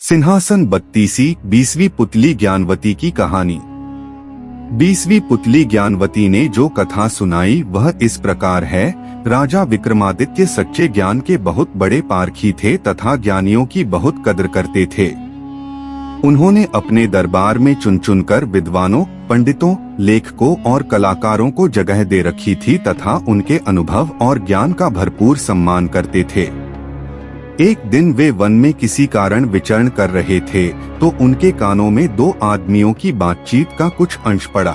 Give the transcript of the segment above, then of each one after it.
सिंहासन 32 20वीं पुतली ज्ञानवती की कहानी। 20वीं पुतली ज्ञानवती ने जो कथा सुनाई वह इस प्रकार है। राजा विक्रमादित्य सच्चे ज्ञान के बहुत बड़े पारखी थे तथा ज्ञानियों की बहुत कदर करते थे। उन्होंने अपने दरबार में चुन चुनकर विद्वानों, पंडितों, लेखकों और कलाकारों को जगह दे रखी थी तथा उनके अनुभव और ज्ञान का भरपूर सम्मान करते थे। एक दिन वे वन में किसी कारण विचरण कर रहे थे तो उनके कानों में दो आदमियों की बातचीत का कुछ अंश पड़ा।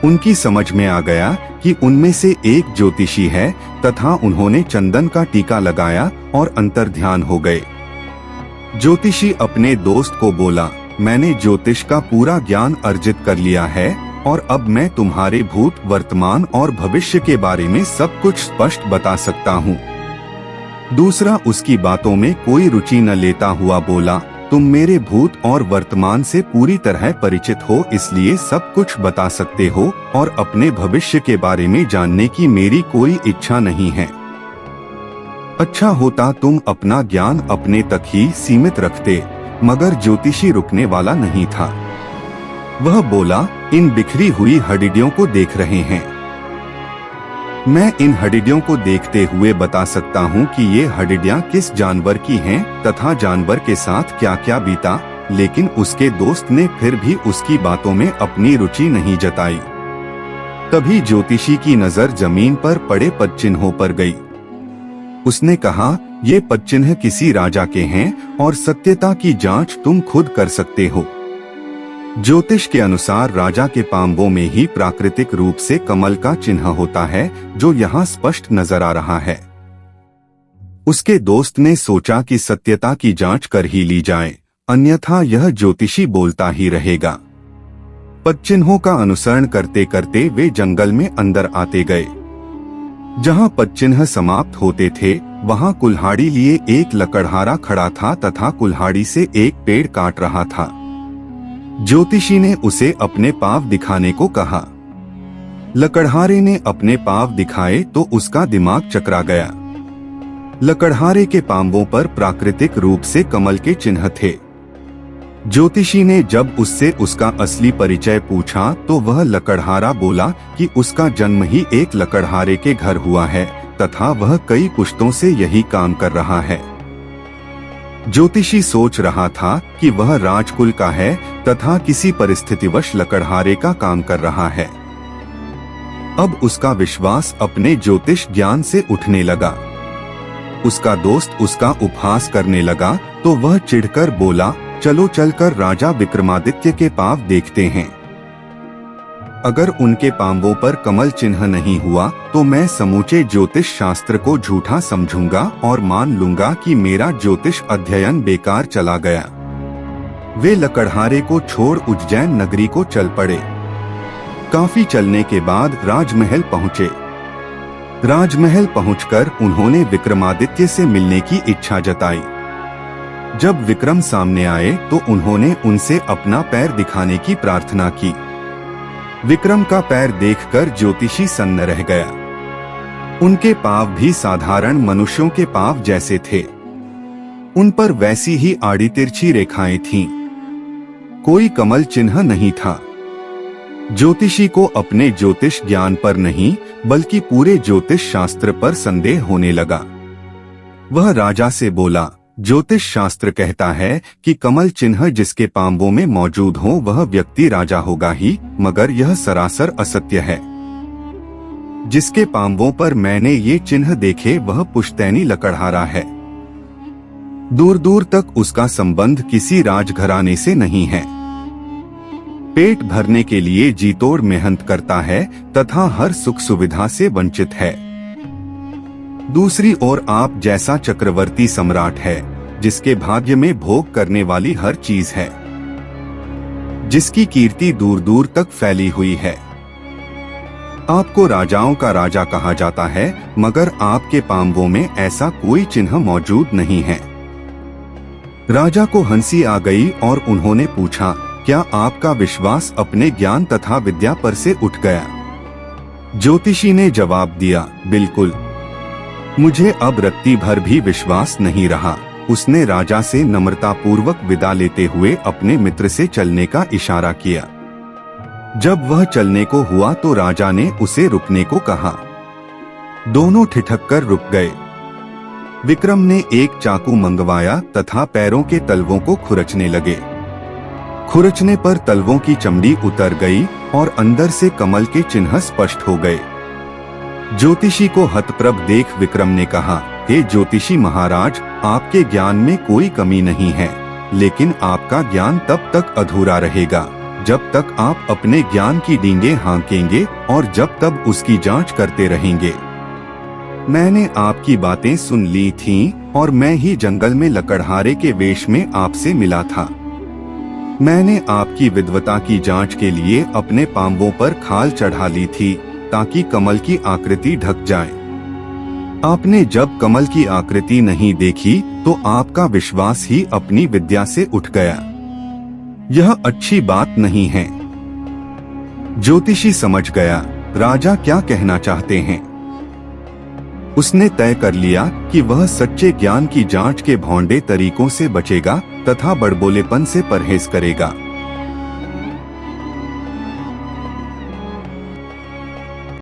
उनकी समझ में आ गया कि उनमें से एक ज्योतिषी है तथा उन्होंने चंदन का टीका लगाया और अंतर्ध्यान हो गए। ज्योतिषी अपने दोस्त को बोला, मैंने ज्योतिष का पूरा ज्ञान अर्जित कर लिया है और अब मैं तुम्हारे भूत, वर्तमान और भविष्य के बारे में सब कुछ स्पष्ट बता सकता हूँ। दूसरा उसकी बातों में कोई रुचि न लेता हुआ बोला, तुम मेरे भूत और वर्तमान से पूरी तरह परिचित हो, इसलिए सब कुछ बता सकते हो और अपने भविष्य के बारे में जानने की मेरी कोई इच्छा नहीं है। अच्छा होता तुम अपना ज्ञान अपने तक ही सीमित रखते। मगर ज्योतिषी रुकने वाला नहीं था। वह बोला, इन बिखरी हुई हड्डियों को देख रहे हैं। मैं इन हड्डियों को देखते हुए बता सकता हूँ कि ये हड्डियाँ किस जानवर की हैं तथा जानवर के साथ क्या क्या बीता, लेकिन उसके दोस्त ने फिर भी उसकी बातों में अपनी रुचि नहीं जताई। तभी ज्योतिषी की नजर जमीन पर पड़े पदचिन्हों पर गई। उसने कहा, ये पदचिन्ह किसी राजा के हैं और सत्यता की जांच तुम खुद कर सकते हो। ज्योतिष के अनुसार राजा के पांवों में ही प्राकृतिक रूप से कमल का चिन्ह होता है, जो यहाँ स्पष्ट नजर आ रहा है। उसके दोस्त ने सोचा कि सत्यता की जांच कर ही ली जाए, अन्यथा यह ज्योतिषी बोलता ही रहेगा। पदचिन्हों का अनुसरण करते करते वे जंगल में अंदर आते गए। जहाँ पदचिन्ह समाप्त होते थे वहाँ कुल्हाड़ी लिए एक लकड़हारा खड़ा था तथा कुल्हाड़ी से एक पेड़ काट रहा था। ज्योतिषी ने उसे अपने पांव दिखाने को कहा। लकड़हारे ने अपने पांव दिखाए तो उसका दिमाग चकरा गया। लकड़हारे के पांवों पर प्राकृतिक रूप से कमल के चिन्ह थे। ज्योतिषी ने जब उससे उसका असली परिचय पूछा तो वह लकड़हारा बोला कि उसका जन्म ही एक लकड़हारे के घर हुआ है तथा वह कई पुश्तों से यही काम कर रहा है। ज्योतिषी सोच रहा था कि वह राजकुल का है तथा किसी परिस्थितिवश लकड़हारे का काम कर रहा है। अब उसका विश्वास अपने ज्योतिष ज्ञान से उठने लगा। उसका दोस्त उसका उपहास करने लगा तो वह चिढ़कर बोला, चलो चलकर राजा विक्रमादित्य के पांव देखते हैं। अगर उनके पांवों पर कमल चिन्ह नहीं हुआ तो मैं समूचे ज्योतिष शास्त्र को झूठा समझूंगा और मान लूंगा कि मेरा ज्योतिष अध्ययन बेकार चला गया। वे लकड़हारे को छोड़ उज्जैन नगरी को चल पड़े। काफी चलने के बाद राजमहल पहुँचे। राजमहल पहुंचकर उन्होंने विक्रमादित्य से मिलने की इच्छा जताई। जब विक्रम सामने आए तो उन्होंने उनसे अपना पैर दिखाने की प्रार्थना की। विक्रम का पैर देखकर ज्योतिषी सन्न रह गया। उनके पांव भी साधारण मनुष्यों के पांव जैसे थे। उन पर वैसी ही आड़ी तिरछी रेखाएं थीं। कोई कमल चिन्ह नहीं था। ज्योतिषी को अपने ज्योतिष ज्ञान पर नहीं बल्कि पूरे ज्योतिष शास्त्र पर संदेह होने लगा। वह राजा से बोला, ज्योतिष शास्त्र कहता है कि कमल चिन्ह जिसके पांवों में मौजूद हो वह व्यक्ति राजा होगा ही, मगर यह सरासर असत्य है। जिसके पांवों पर मैंने ये चिन्ह देखे वह पुश्तैनी लकड़हारा है। दूर दूर तक उसका संबंध किसी राजघराने से नहीं है। पेट भरने के लिए जीतोड़ मेहनत करता है तथा हर सुख सुविधा से वंचित है। दूसरी ओर आप जैसा चक्रवर्ती सम्राट है जिसके भाग्य में भोग करने वाली हर चीज है, जिसकी कीर्ति दूर दूर तक फैली हुई है। आपको राजाओं का राजा कहा जाता है मगर आपके पांवों में ऐसा कोई चिन्ह मौजूद नहीं है। राजा को हंसी आ गई और उन्होंने पूछा, क्या आपका विश्वास अपने ज्ञान तथा विद्या पर से उठ गया? ज्योतिषी ने जवाब दिया, बिल्कुल। मुझे अब रत्ती भर भी विश्वास नहीं रहा। उसने राजा से नम्रतापूर्वक विदा लेते हुए अपने मित्र से चलने का इशारा किया। जब वह चलने को हुआ तो राजा ने उसे रुकने को कहा। दोनों ठिठक कर रुक गए। विक्रम ने एक चाकू मंगवाया तथा पैरों के तलवों को खुरचने लगे। खुरचने पर तलवों की चमड़ी उतर गई और अंदर से कमल के चिन्ह स्पष्ट हो गए। ज्योतिषी को हतप्रभ देख विक्रम ने कहा, हे ज्योतिषी महाराज, आपके ज्ञान में कोई कमी नहीं है, लेकिन आपका ज्ञान तब तक अधूरा रहेगा जब तक आप अपने ज्ञान की डींगे हाँकेंगे और जब तक उसकी जांच करते रहेंगे। मैंने आपकी बातें सुन ली थीं और मैं ही जंगल में लकड़हारे के वेश में आपसे मिला था। मैंने आपकी विद्वता की जांच के लिए अपने पांवों पर खाल चढ़ा ली थी ताकि कमल की आकृति ढक जाए। आपने जब कमल की आकृति नहीं देखी तो आपका विश्वास ही अपनी विद्या से उठ गया। यह अच्छी बात नहीं है। ज्योतिषी समझ गया राजा क्या कहना चाहते हैं। उसने तय कर लिया कि वह सच्चे ज्ञान की जांच के भौंडे तरीकों से बचेगा तथा बड़बोलेपन से परहेज करेगा।